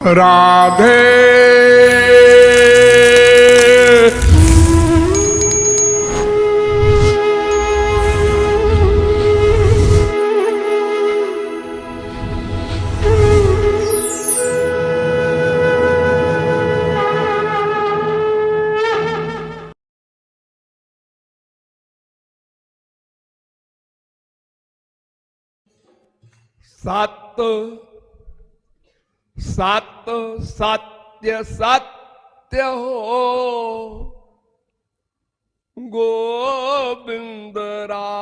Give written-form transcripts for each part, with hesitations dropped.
राधे सत सत सत्य सत्य हो गोविंद राधे।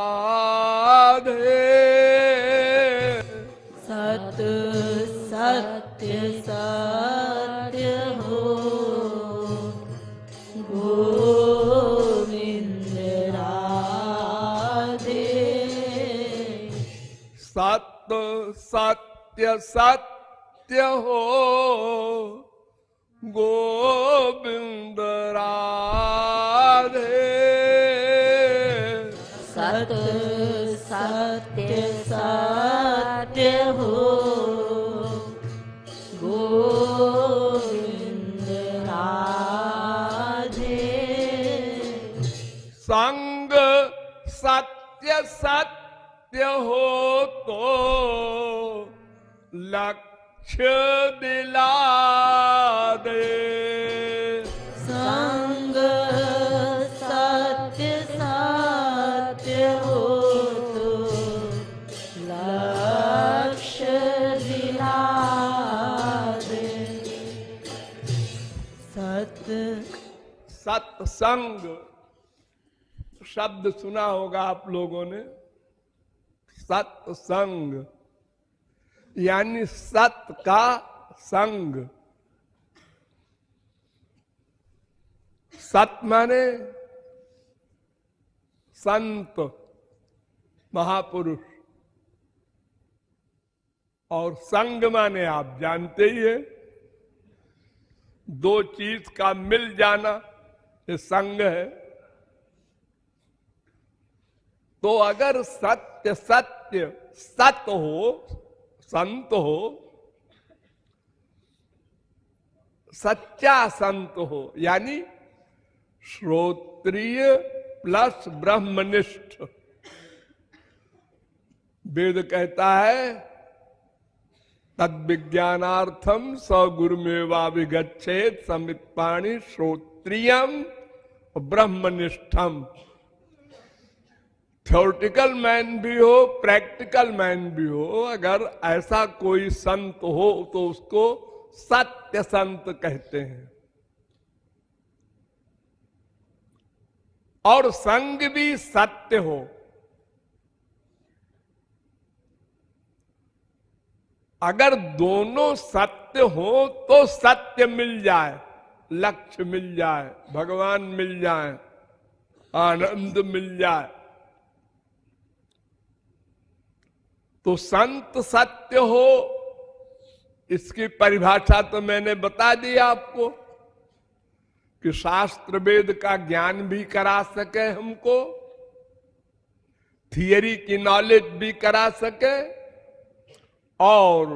सत सत्य सत्य हो गोविंद राधे। सत सत्य सत्य हो गोविंद राधे। सत सत्य सत्य हो गोविंद राधे। संग सत्य सत्य हो तो लक्ष्य दिला दे। संग सत्य सत्य हो तो लक्ष्य दिला दे। सत्संग शब्द सुना होगा आप लोगों ने। सत्संग यानी सत का संग। सत माने संत महापुरुष और संग माने आप जानते ही है, दो चीज का मिल जाना ये संग है। तो अगर सत्य सत्य सत हो, संत हो, सच्चा संत हो यानी श्रोत्रिय प्लस ब्रह्मनिष्ठ। वेद कहता है तद विज्ञानार्थम स गुरुमेवाभिगच्छेत समित्पाणि श्रोत्रियम ब्रह्मनिष्ठम। थ्योरेटिकल मैन भी हो, प्रैक्टिकल मैन भी हो, अगर ऐसा कोई संत हो तो उसको सत्य संत कहते हैं। और संग भी सत्य हो। अगर दोनों सत्य हो तो सत्य मिल जाए, लक्ष्य मिल जाए, भगवान मिल जाए, आनंद मिल जाए। तो संत सत्य हो, इसकी परिभाषा तो मैंने बता दी आपको कि शास्त्र वेद का ज्ञान भी करा सके हमको, थियरी की नॉलेज भी करा सके, और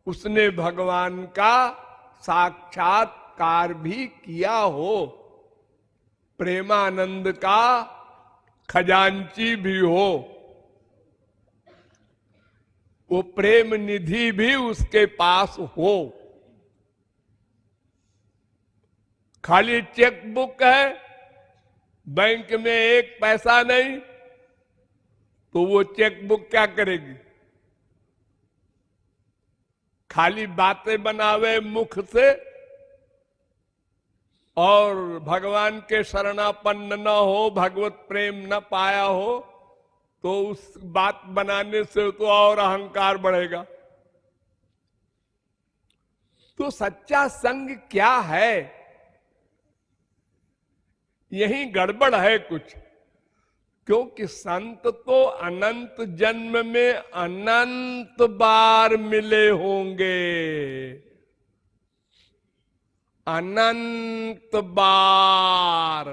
उसने भगवान का साक्षात्कार भी किया हो, प्रेमानंद का खजांची भी हो, वो प्रेम निधि भी उसके पास हो। खाली चेक बुक है, बैंक में एक पैसा नहीं, तो वो चेक बुक क्या करेगी? खाली बातें बनावे मुख से और भगवान के शरणापन्न न हो, भगवत प्रेम न पाया हो, तो उस बात बनाने से तो और अहंकार बढ़ेगा। तो सच्चा संग क्या है? यही गड़बड़ है कुछ। क्योंकि संत तो अनंत जन्म में अनंत बार मिले होंगे, अनंत बार।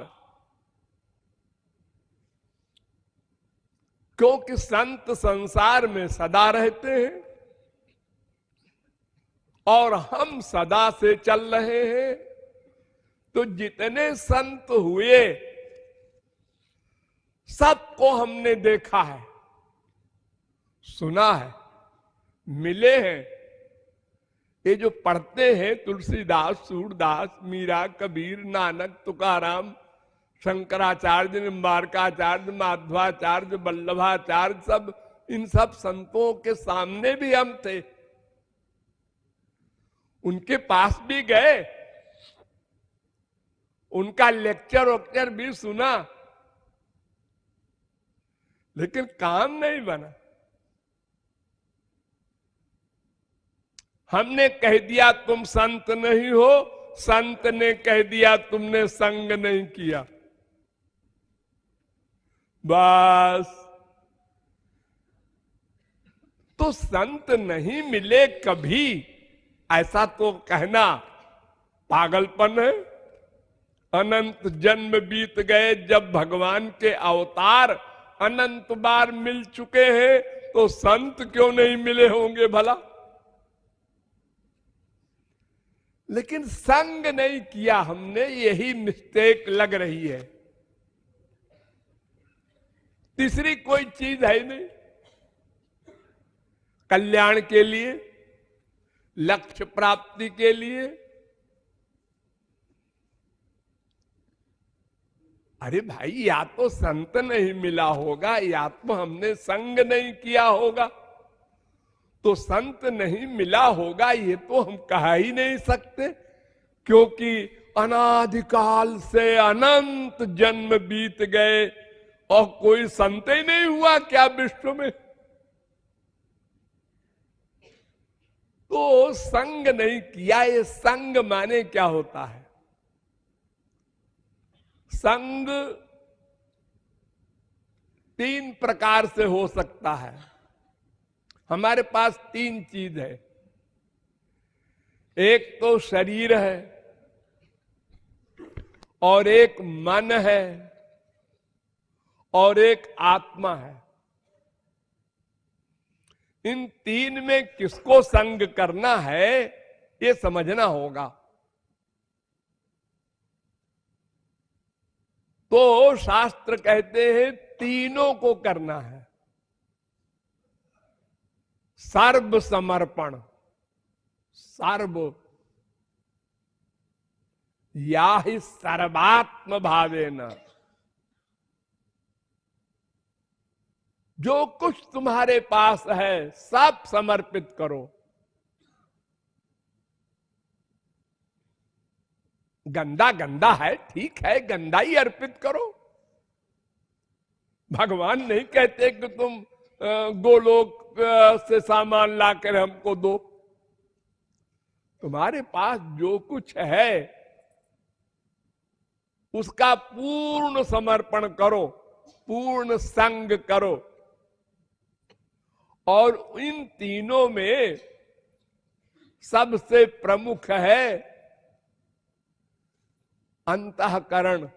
क्योंकि संत संसार में सदा रहते हैं। और हम सदा से चल रहे हैं। तो जितने संत हुए सबको हमने देखा है, सुना है, मिले हैं। ये जो पढ़ते हैं तुलसीदास, सूरदास, मीरा, कबीर, नानक, तुकाराम, शंकराचार्य, निम्बारकाचार्य, माधवाचार्य, वल्लभाचार्य, सब इन सब संतों के सामने भी हम थे, उनके पास भी गए, उनका लेक्चर वक्चर भी सुना, लेकिन काम नहीं बना। हमने कह दिया तुम संत नहीं हो, संत ने कह दिया तुमने संग नहीं किया। बस तो संत नहीं मिले कभी, ऐसा तो कहना पागलपन है। अनंत जन्म बीत गए, जब भगवान के अवतार अनंत बार मिल चुके हैं, तो संत क्यों नहीं मिले होंगे भला? लेकिन संग नहीं किया हमने, यही मिस्टेक लग रही है। तीसरी कोई चीज है नहीं। कल्याण के लिए, लक्ष्य प्राप्ति के लिए, अरे भाई या तो संत नहीं मिला होगा, या तो हमने संग नहीं किया होगा। तो संत नहीं मिला होगा ये तो हम कह ही नहीं सकते, क्योंकि अनादिकाल से अनंत जन्म बीत गए और कोई संत ही नहीं हुआ क्या विश्व में? तो संग नहीं किया। ये संग माने क्या होता है? संग तीन प्रकार से हो सकता है। हमारे पास तीन चीज है। एक तो शरीर है, और एक मन है, और एक आत्मा है। इन तीन में किसको संग करना है ये समझना होगा। तो शास्त्र कहते हैं तीनों को करना है। सर्व समर्पण, सर्व या ही सर्वात्म भावेन, जो कुछ तुम्हारे पास है सब समर्पित करो। गंदा गंदा है, ठीक है, गंदा ही अर्पित करो। भगवान नहीं कहते कि तुम गोलोक से सामान लाकर हमको दो। तुम्हारे पास जो कुछ है उसका पूर्ण समर्पण करो, पूर्ण संग करो। और इन तीनों में सबसे प्रमुख है अंतःकरण।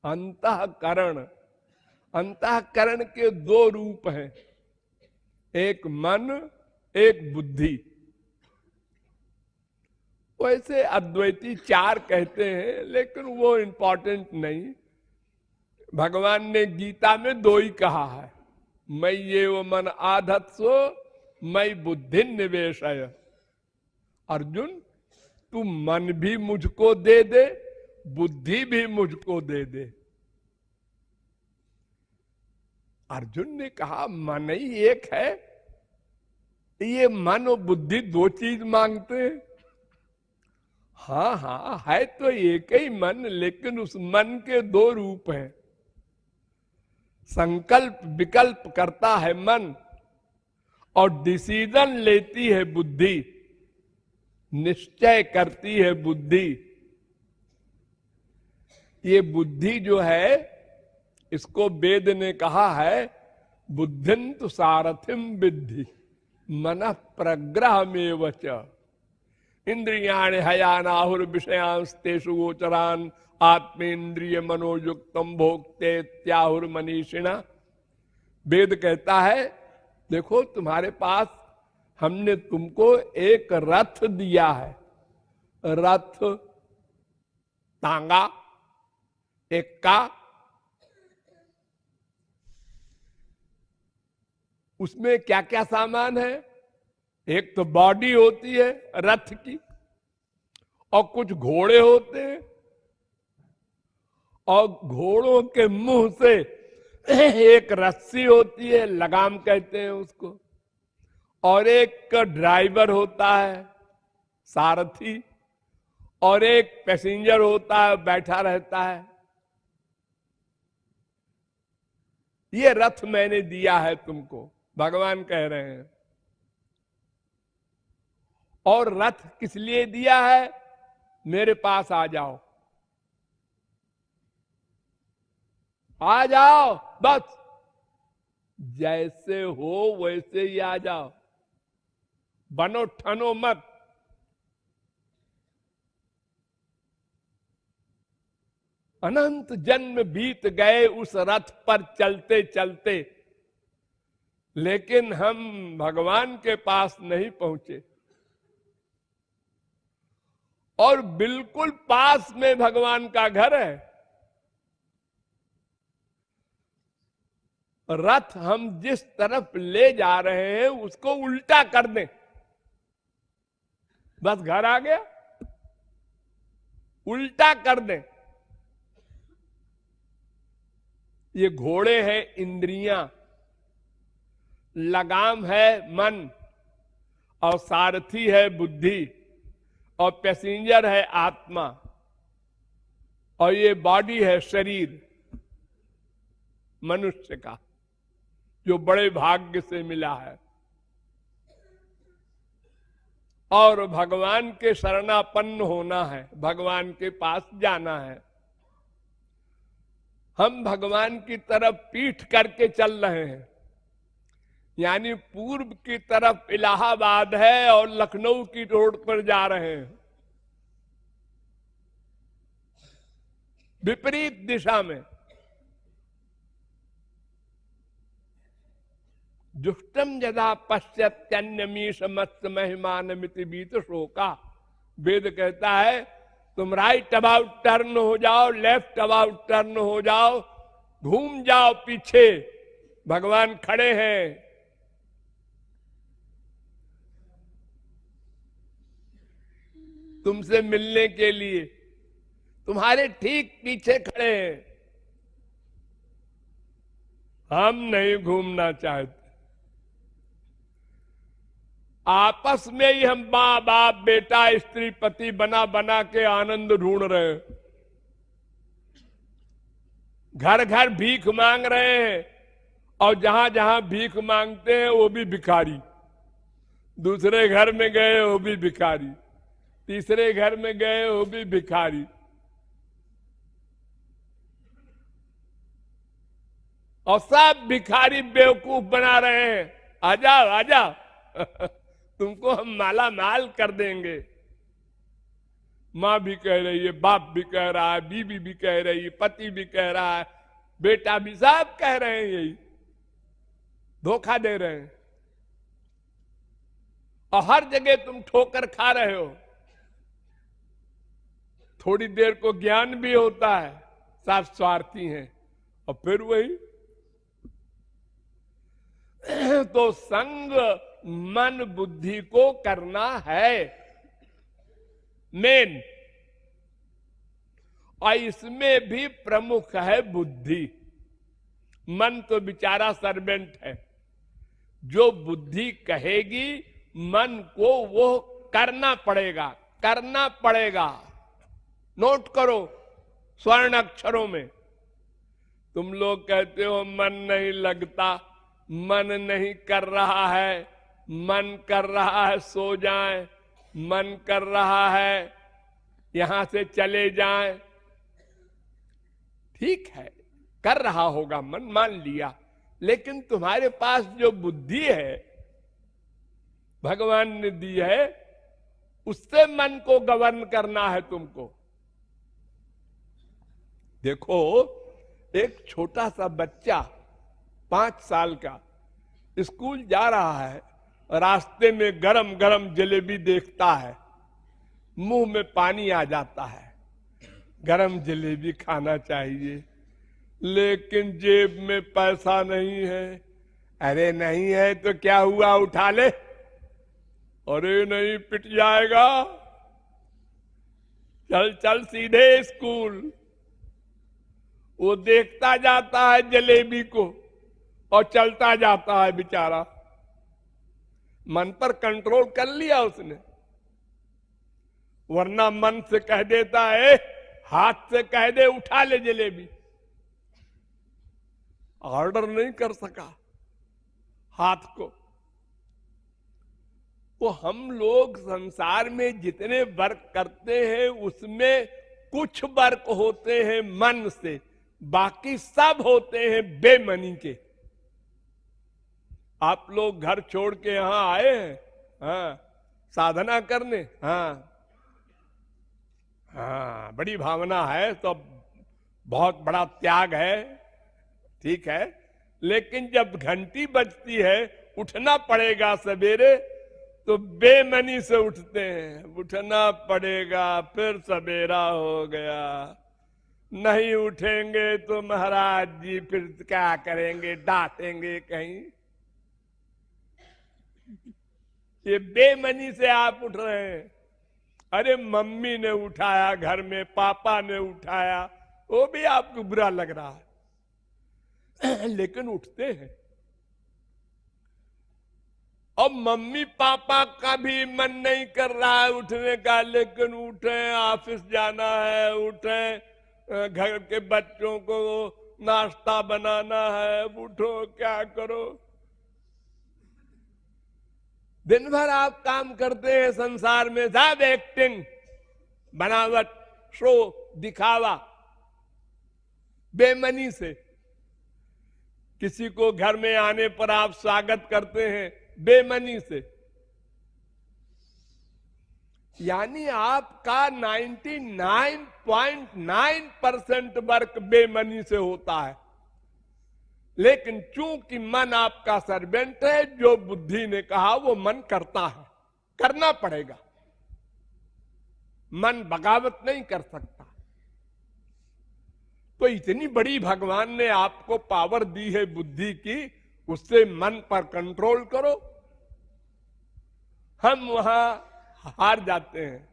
अंतःकरण, अंतःकरण के दो रूप हैं, एक मन, एक बुद्धि। वैसे अद्वैती चार कहते हैं, लेकिन वो इंपॉर्टेंट नहीं। भगवान ने गीता में दो ही कहा है, मैं ये वो मन आधत्सो मैं बुद्धि निवेशय। अर्जुन तू मन भी मुझको दे दे, बुद्धि भी मुझको दे दे। अर्जुन ने कहा मन ही एक है, ये मन और बुद्धि दो चीज मांगते हैं। हाँ हाँ है तो एक ही मन, लेकिन उस मन के दो रूप हैं। संकल्प विकल्प करता है मन, और डिसीजन लेती है बुद्धि, निश्चय करती है बुद्धि। ये बुद्धि जो है, इसको वेद ने कहा है बुद्धिन्तु सारथिम विद्धि मनः प्रग्रहमेव च इंद्रियाणि हयानाहुर विषयांस्तेषु गोचरान आत्मेन्द्रिय मनोयुक्तम भोक्ते त्याहुर मनीषिणा। वेद कहता है देखो तुम्हारे पास हमने तुमको एक रथ दिया है, रथ, तांगा, एक्का, उसमें क्या क्या सामान है? एक तो बॉडी होती है रथ की, और कुछ घोड़े होते हैं, और घोड़ों के मुंह से एक रस्सी होती है, लगाम कहते हैं उसको, और एक ड्राइवर होता है, सारथी, और एक पैसेंजर होता है, बैठा रहता है। ये रथ मैंने दिया है तुमको, भगवान कह रहे हैं। और रथ किस लिए दिया है? मेरे पास आ जाओ, आ जाओ, बस जैसे हो वैसे ही आ जाओ, बनो ठनो मत। अनंत जन्म बीत गए उस रथ पर चलते चलते, लेकिन हम भगवान के पास नहीं पहुंचे। और बिल्कुल पास में भगवान का घर है। रथ हम जिस तरफ ले जा रहे हैं उसको उल्टा कर दें, बस घर आ गया। उल्टा कर दें। ये घोड़े हैं इंद्रियां, लगाम है मन, और सारथी है बुद्धि, और पैसेंजर है आत्मा, और ये बॉडी है शरीर मनुष्य का, जो बड़े भाग्य से मिला है। और भगवान के शरणापन्न होना है, भगवान के पास जाना है। हम भगवान की तरफ पीठ करके चल रहे हैं, यानी पूर्व की तरफ इलाहाबाद है और लखनऊ की रोड पर जा रहे हैं, विपरीत दिशा में। जुष्टम यदा पश्यत्यन्यमीश मत्स्य महिमान मिति बीत शोका, वेद कहता है तुम राइट अबाउट टर्न हो जाओ, लेफ्ट अबाउट टर्न हो जाओ, घूम जाओ पीछे, भगवान खड़े हैं। तुमसे मिलने के लिए, तुम्हारे ठीक पीछे खड़े हैं। हम नहीं घूमना चाहते। आपस में ही हम मां बाप बेटा स्त्री पति बना बना के आनंद ढूंढ रहे हैं। घर घर भीख मांग रहे हैं, और जहां जहां भीख मांगते हैं वो भी भिखारी। दूसरे घर में गए वो भी भिखारी, तीसरे घर में गए वो भी भिखारी। और सब भिखारी बेवकूफ बना रहे हैं। आ जाओ आ जाओ तुमको हम माला माल कर देंगे। माँ भी कह रही है, बाप भी कह रहा है, बीवी भी कह रही है, पति भी कह रहा है, बेटा भी, सब कह रहे हैं यही, धोखा दे रहे हैं। और हर जगह तुम ठोकर खा रहे हो। थोड़ी देर को ज्ञान भी होता है, सब स्वार्थी हैं, और फिर वही। तो संग मन बुद्धि को करना है मेन, और इसमें भी प्रमुख है बुद्धि। मन तो बेचारा सर्वेंट है, जो बुद्धि कहेगी मन को वो करना पड़ेगा, करना पड़ेगा। नोट करो स्वर्ण अक्षरों में। तुम लोग कहते हो मन नहीं लगता, मन नहीं कर रहा है, मन कर रहा है सो जाए, मन कर रहा है यहां से चले जाएं। ठीक है, कर रहा होगा मन, मान लिया, लेकिन तुम्हारे पास जो बुद्धि है भगवान ने दी है, उससे मन को गवर्न करना है तुमको। देखो, एक छोटा सा बच्चा 5 साल का स्कूल जा रहा है, रास्ते में गरम गरम जलेबी देखता है, मुंह में पानी आ जाता है, गरम जलेबी खाना चाहिए, लेकिन जेब में पैसा नहीं है। अरे नहीं है तो क्या हुआ, उठा ले। अरे नहीं, पिट जाएगा, चल चल सीधे स्कूल। वो देखता जाता है जलेबी को और चलता जाता है बेचारा। मन पर कंट्रोल कर लिया उसने, वरना मन से कह देता है, हाथ से कह दे उठा ले जलेबी। ऑर्डर नहीं कर सका हाथ को। तो हम लोग संसार में जितने वर्क करते हैं उसमें कुछ वर्क होते हैं मन से, बाकी सब होते हैं बेमनी के। आप लोग घर छोड़ के यहां आए हैं, हाँ, साधना करने, हाँ हाँ, बड़ी भावना है, तो बहुत बड़ा त्याग है, ठीक है। लेकिन जब घंटी बजती है, उठना पड़ेगा सवेरे, तो बेमनी से उठते हैं। उठना पड़ेगा, फिर सवेरा हो गया। नहीं उठेंगे तो महाराज जी फिर क्या करेंगे, डांटेंगे कहीं। ये बेमनी से आप उठ रहे हैं। अरे मम्मी ने उठाया, घर में पापा ने उठाया, वो भी आपको बुरा लग रहा है, लेकिन उठते हैं। और मम्मी पापा का भी मन नहीं कर रहा है उठने का, लेकिन उठे, ऑफिस जाना है, उठे, घर के बच्चों को नाश्ता बनाना है, उठो, क्या करो। दिन भर आप काम करते हैं संसार में, सब एक्टिंग, बनावट, शो, दिखावा, बेमनी से। किसी को घर में आने पर आप स्वागत करते हैं बेमनी से। यानी आपका 99.9% वर्क बेमनी से होता है। लेकिन चूंकि मन आपका सर्वेंट है, जो बुद्धि ने कहा वो मन करता है, करना पड़ेगा। मन बगावत नहीं कर सकता। तो इतनी बड़ी भगवान ने आपको पावर दी है बुद्धि की, उससे मन पर कंट्रोल करो। हम वहां हार जाते हैं।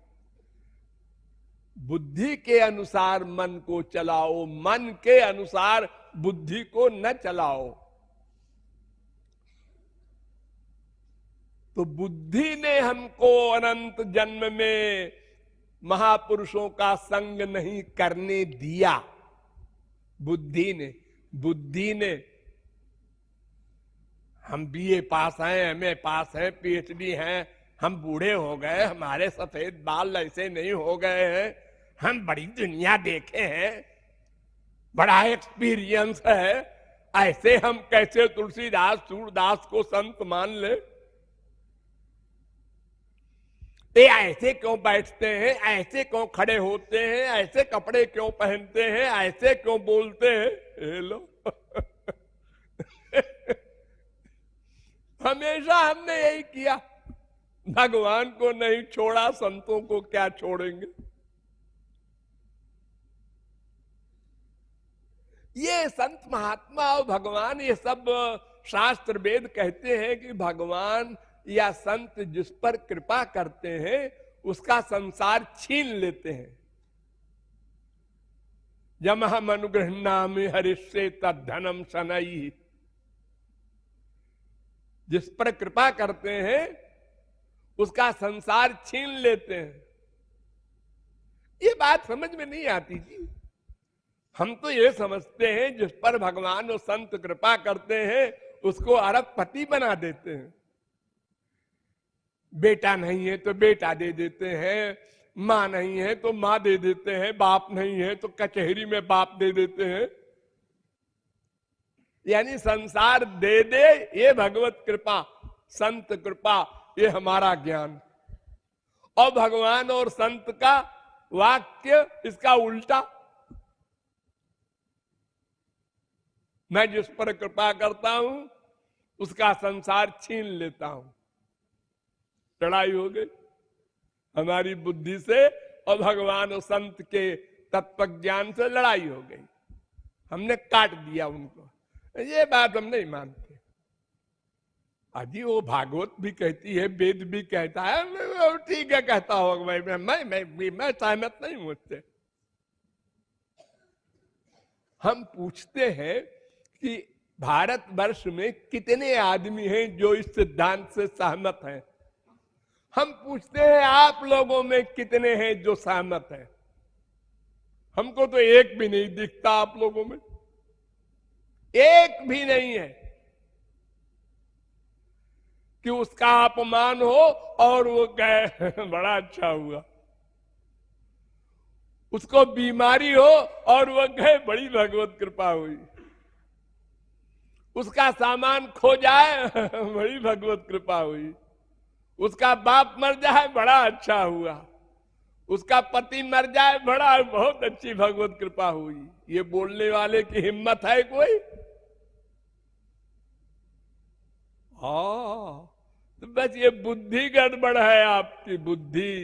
बुद्धि के अनुसार मन को चलाओ, मन के अनुसार बुद्धि को न चलाओ। तो बुद्धि ने हमको अनंत जन्म में महापुरुषों का संग नहीं करने दिया। बुद्धि ने हम बीए पास हैं, एमए पास हैं, पीएचडी हैं, हम बूढ़े हो गए, हमारे सफेद बाल ऐसे नहीं हो गए हैं, हम बड़ी दुनिया देखे हैं, बड़ा एक्सपीरियंस है, ऐसे हम कैसे तुलसीदास सूरदास को संत मान ले। ये ऐसे क्यों बैठते हैं, ऐसे क्यों खड़े होते हैं, ऐसे कपड़े क्यों पहनते हैं, ऐसे क्यों बोलते हैं। ये लो हमेशा हमने यही किया, भगवान को नहीं छोड़ा, संतों को क्या छोड़ेंगे। ये संत महात्मा और भगवान, ये सब शास्त्र वेद कहते हैं कि भगवान या संत जिस पर कृपा करते हैं उसका संसार छीन लेते हैं। जमहम अनुगृह्णामि हरिष्ये तद्धनम शनैः। जिस पर कृपा करते हैं उसका संसार छीन लेते हैं। ये बात समझ में नहीं आती जी। हम तो ये समझते हैं जिस पर भगवान और संत कृपा करते हैं उसको अरबपति बना देते हैं। बेटा नहीं है तो बेटा दे देते हैं, मां नहीं है तो मां दे देते हैं, बाप नहीं है तो कचहरी में बाप दे देते हैं। यानी संसार दे दे ये भगवत कृपा, संत कृपा, ये हमारा ज्ञान। और भगवान और संत का वाक्य इसका उल्टा। मैं जिस पर कृपा करता हूं उसका संसार छीन लेता हूं। लड़ाई हो गई हमारी बुद्धि से और भगवान और संत के तत्व ज्ञान से लड़ाई हो गई, हमने काट दिया उनको। ये बात हम नहीं मानते। अजी वो भागवत भी कहती है, वेद भी कहता है, ठीक है कहता होगा भाई, मैं सहमत नहीं हूं उससे। हम पूछते हैं कि भारतवर्ष में कितने आदमी हैं जो इस सिद्धांत से सहमत हैं। हम पूछते हैं आप लोगों में कितने हैं जो सहमत हैं। हमको तो एक भी नहीं दिखता, आप लोगों में एक भी नहीं है कि उसका अपमान हो और वो कहे बड़ा अच्छा हुआ, उसको बीमारी हो और वो कहे बड़ी भगवत कृपा हुई, उसका सामान खो जाए बड़ी भगवत कृपा हुई, उसका बाप मर जाए बड़ा अच्छा हुआ, उसका पति मर जाए बड़ा बहुत अच्छी भगवत कृपा हुई। ये बोलने वाले की हिम्मत है कोई? तो बस ये बुद्धि गड़बड़ है आपकी बुद्धि,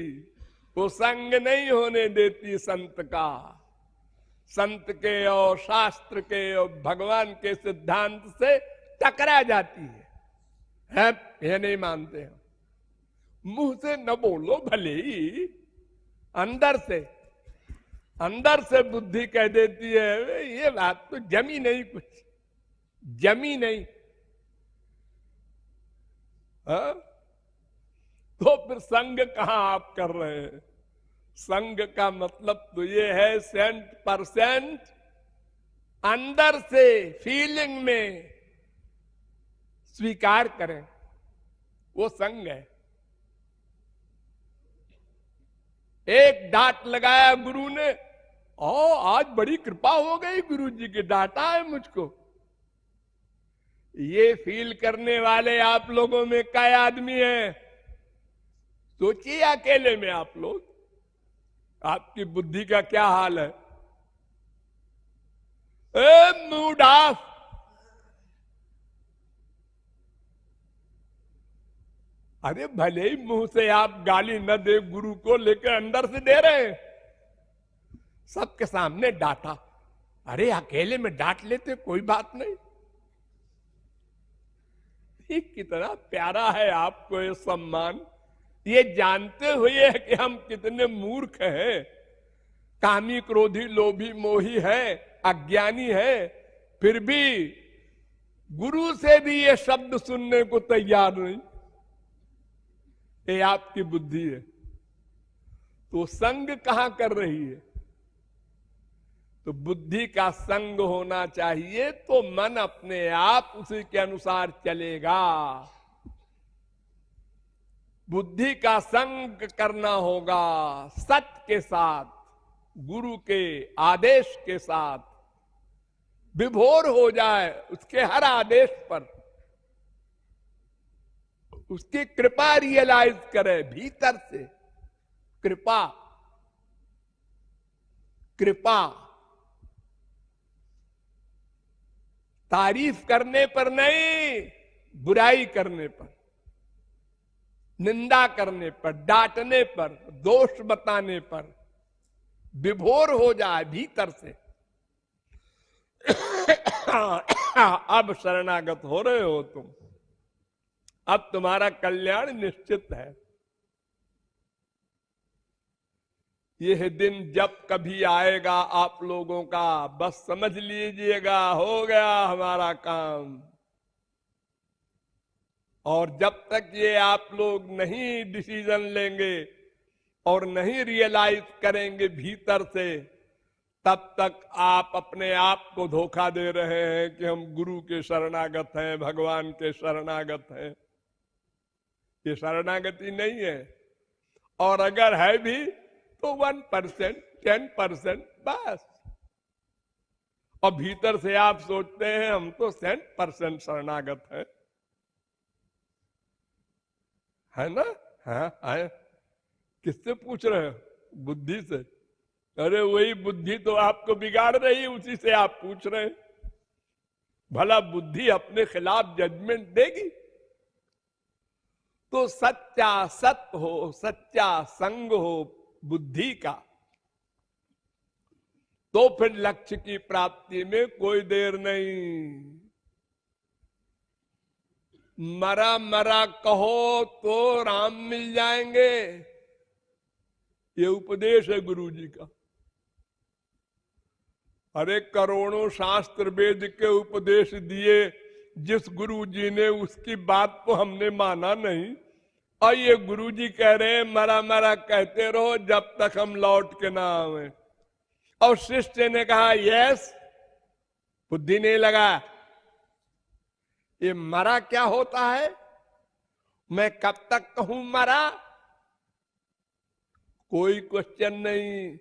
वो संग नहीं होने देती संत का, संत के और शास्त्र के और भगवान के सिद्धांत से टकरा जाती है ये नहीं मानते हम। मुंह से न बोलो भले ही, अंदर से बुद्धि कह देती है ये बात तो जमी नहीं, कुछ जमी नहीं। हाँ? तो फिर संग कहां आप कर रहे हैं? संग का मतलब तो ये है 100% अंदर से फीलिंग में स्वीकार करें, वो संग है। एक डांट लगाया गुरु ने, आज बड़ी कृपा हो गई गुरु जी की, डांटा है मुझको। ये फील करने वाले आप लोगों में कई आदमी हैं? सोचिए अकेले में आप लोग, आपकी बुद्धि का क्या हाल है? मूड ऑफ, अरे भले ही मुंह से आप गाली न दे गुरु को, लेकर अंदर से दे रहे हैं। सबके सामने डांटा, अरे अकेले में डांट लेते कोई बात नहीं। कितना प्यारा है आपको ये सम्मान, ये जानते हुए कि हम कितने मूर्ख हैं, कामी क्रोधी लोभी मोही है, अज्ञानी है, फिर भी गुरु से भी ये शब्द सुनने को तैयार नहीं। ये आपकी बुद्धि है। तो संग कहां कर रही है? तो बुद्धि का संग होना चाहिए, तो मन अपने आप उसी के अनुसार चलेगा। बुद्धि का संग करना होगा सत्य के साथ, गुरु के आदेश के साथ, विभोर हो जाए उसके हर आदेश पर, उसकी कृपा रियलाइज करे भीतर से। कृपा, कृपा तारीफ करने पर नहीं, बुराई करने पर, निंदा करने पर, डांटने पर, दोष बताने पर विभोर हो जाए भीतर से। अब शरणागत हो रहे हो तुम, अब तुम्हारा कल्याण निश्चित है। यह दिन जब कभी आएगा आप लोगों का, बस समझ लीजिएगा हो गया हमारा काम। और जब तक ये आप लोग नहीं डिसीजन लेंगे और नहीं रियलाइज करेंगे भीतर से, तब तक आप अपने आप को धोखा दे रहे हैं कि हम गुरु के शरणागत हैं, भगवान के शरणागत हैं। ये शरणागति नहीं है। और अगर है भी तो 1%, 10% बस। और भीतर से आप सोचते हैं हम तो 100% शरणागत हैं, है ना? है। किससे पूछ रहे हो? बुद्धि से। अरे वही बुद्धि तो आपको बिगाड़ रही है, उसी से आप पूछ रहे हैं। भला बुद्धि अपने खिलाफ जजमेंट देगी? तो सच्चा सत्य हो, सच्चा संग हो बुद्धि का, तो फिर लक्ष्य की प्राप्ति में कोई देर नहीं। मरा मरा कहो तो राम मिल जाएंगे, ये उपदेश है गुरु जी का। अरे करोड़ों शास्त्र वेद के उपदेश दिए जिस गुरु जी ने, उसकी बात को हमने माना नहीं, और ये गुरु जी कह रहे हैं मरा मरा कहते रहो जब तक हम लौट के ना आवे। और शिष्य ने कहा यस, बुद्धि नहीं लगा, ये मरा क्या होता है, मैं कब तक कहूं मरा, कोई क्वेश्चन नहीं,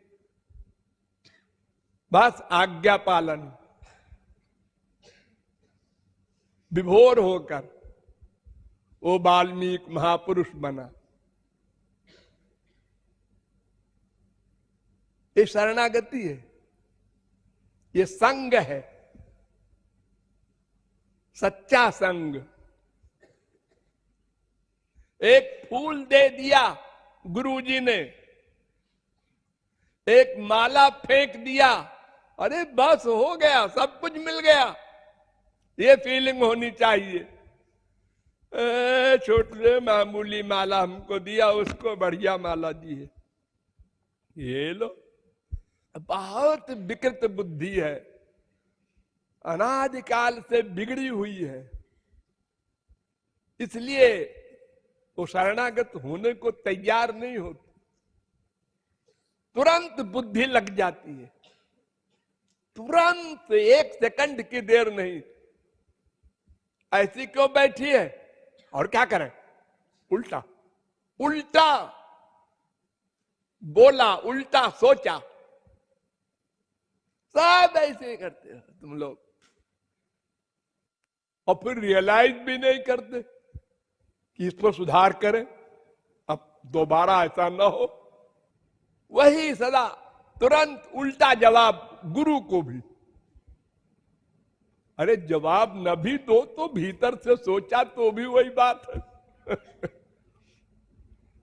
बस आज्ञा पालन। विभोर होकर वो वाल्मीकि महापुरुष बना। ये शरणागति है, ये संग है, सच्चा संग। एक फूल दे दिया गुरुजी ने, एक माला फेंक दिया, अरे बस हो गया, सब कुछ मिल गया, ये फीलिंग होनी चाहिए। छोटे मामूली माला हमको दिया, उसको बढ़िया माला दी है, ये लो। बहुत विकृत बुद्धि है, अनादिकाल से बिगड़ी हुई है, इसलिए वो शरणागत होने को तैयार नहीं होती, तुरंत बुद्धि लग जाती है, तुरंत, एक सेकंड की देर नहीं। ऐसी क्यों बैठी है, और क्या करें, उल्टा उल्टा बोला, उल्टा सोचा, सब ऐसे ही करते हो तुम लोग, और फिर रियलाइज भी नहीं करते कि इस पर सुधार करें, अब दोबारा ऐसा ना हो। वही सदा तुरंत उल्टा जवाब गुरु को भी। अरे जवाब न भी दो तो भीतर से सोचा तो भी वही बात है।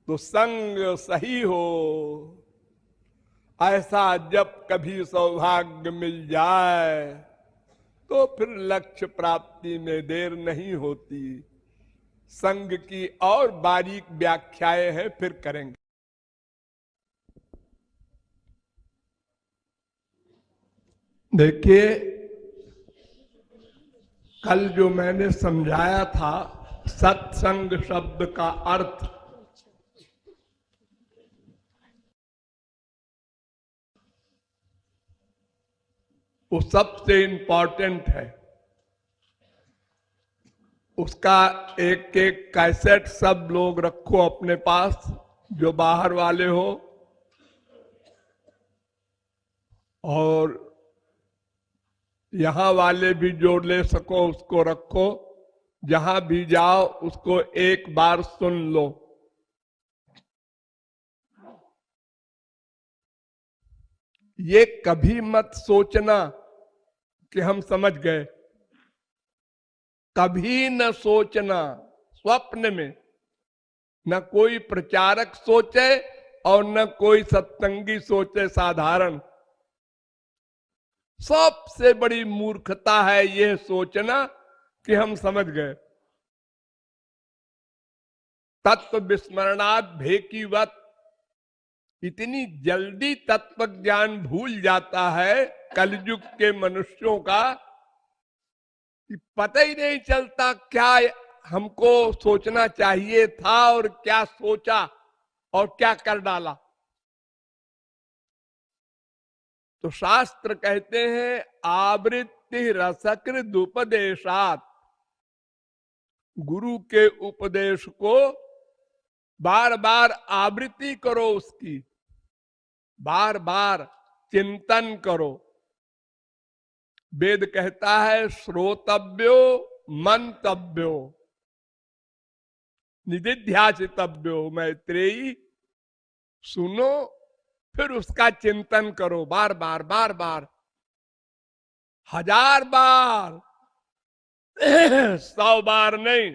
तो संग सही हो, ऐसा जब कभी सौभाग्य मिल जाए तो फिर लक्ष्य प्राप्ति में देर नहीं होती। संग की और बारीक व्याख्याएं हैं, फिर करेंगे। देखिए, कल जो मैंने समझाया था सत्संग शब्द का अर्थ, वो सबसे इंपॉर्टेंट है। उसका एक एक कैसेट सब लोग रखो अपने पास, जो बाहर वाले हो, और यहां वाले भी जोड़ ले सको उसको रखो। जहां भी जाओ उसको एक बार सुन लो। ये कभी मत सोचना कि हम समझ गए, कभी न सोचना, स्वप्न में न कोई प्रचारक सोचे और न कोई सत्संगी सोचे। साधारण सबसे बड़ी मूर्खता है यह सोचना कि हम समझ गए। तत्व विस्मरणात् भेकीवत, इतनी जल्दी तत्व ज्ञान भूल जाता है कलयुग के मनुष्यों का कि पता ही नहीं चलता क्या हमको सोचना चाहिए था और क्या सोचा और क्या कर डाला। तो शास्त्र कहते हैं आवृत्ति रसकृत उपदेशात, गुरु के उपदेश को बार बार आवृत्ति करो, उसकी बार बार चिंतन करो। वेद कहता है श्रोतव्यो मंतव्यो निदिध्यासितव्यो, मैत्रेयी सुनो फिर उसका चिंतन करो, बार बार बार बार, 1000 बार 100 बार नहीं,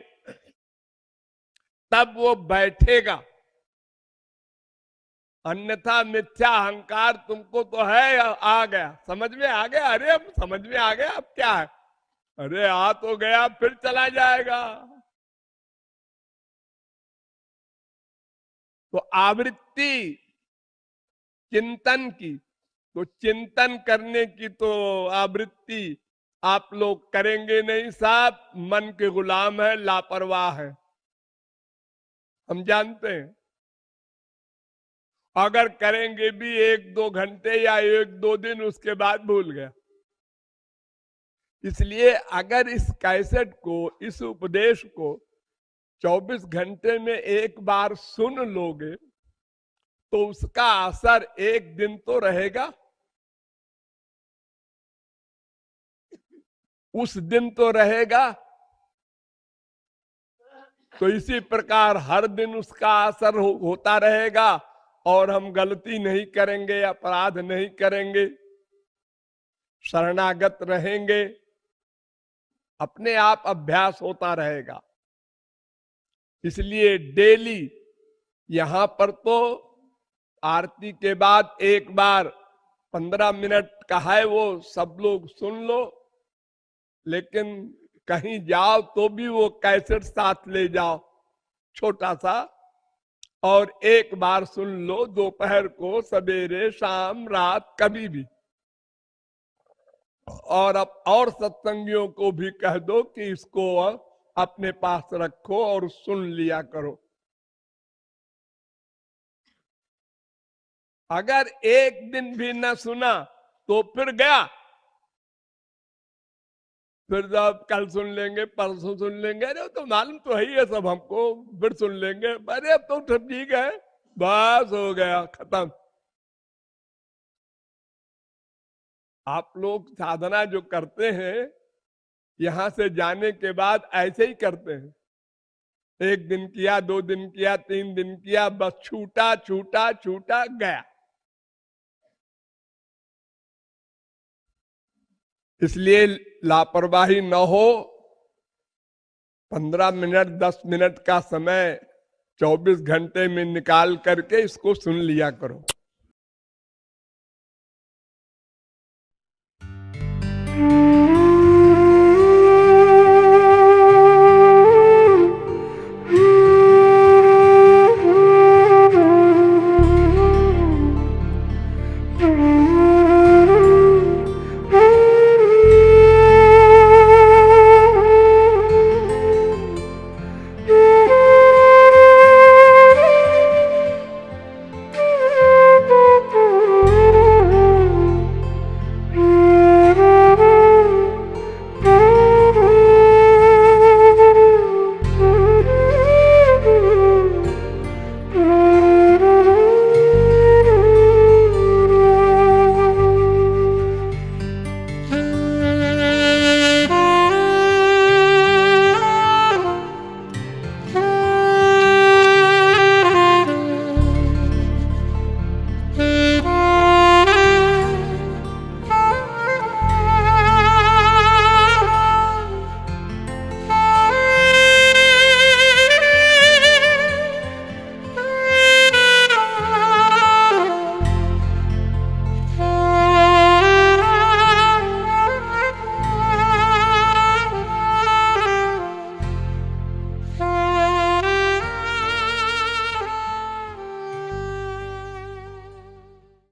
तब वो बैठेगा, अन्यथा मिथ्या अहंकार तुमको तो है, आ गया, समझ में आ गया, अरे अब समझ में आ गया, अब क्या है, अरे आ तो गया फिर चला जाएगा। तो आवृत्ति चिंतन की, तो चिंतन करने की तो आवृत्ति आप लोग करेंगे नहीं साहब, मन के गुलाम है, लापरवाह है, हम जानते हैं। अगर करेंगे भी 1-2 घंटे या 1-2 दिन, उसके बाद भूल गया। इसलिए अगर इस कैसेट को, इस उपदेश को 24 घंटे में एक बार सुन लोगे तो उसका असर एक दिन तो रहेगा, उस दिन तो रहेगा। तो इसी प्रकार हर दिन उसका असर होता रहेगा और हम गलती नहीं करेंगे, अपराध नहीं करेंगे, शरणागत रहेंगे, अपने आप अभ्यास होता रहेगा। इसलिए डेली यहां पर तो आरती के बाद एक बार 15 मिनट का है, वो सब लोग सुन लो, लेकिन कहीं जाओ तो भी वो कैसेट साथ ले जाओ छोटा सा, और एक बार सुन लो, दोपहर को, सवेरे, शाम, रात, कभी भी। और अब और सत्संगियों को भी कह दो कि इसको अपने पास रखो और सुन लिया करो। अगर एक दिन भी न सुना तो फिर गया, फिर जब कल सुन लेंगे, परसों सुन लेंगे, अरे तो मालूम तो है ही है सब हमको, फिर सुन लेंगे, अरे अब तो ठीक है, बस हो गया, खत्म। आप लोग साधना जो करते हैं, यहां से जाने के बाद ऐसे ही करते हैं, 1 दिन किया, 2 दिन किया, 3 दिन किया, बस छूटा छूटा छूटा गया। इसलिए लापरवाही न हो, 15 मिनट 10 मिनट का समय 24 घंटे में निकाल करके इसको सुन लिया करो।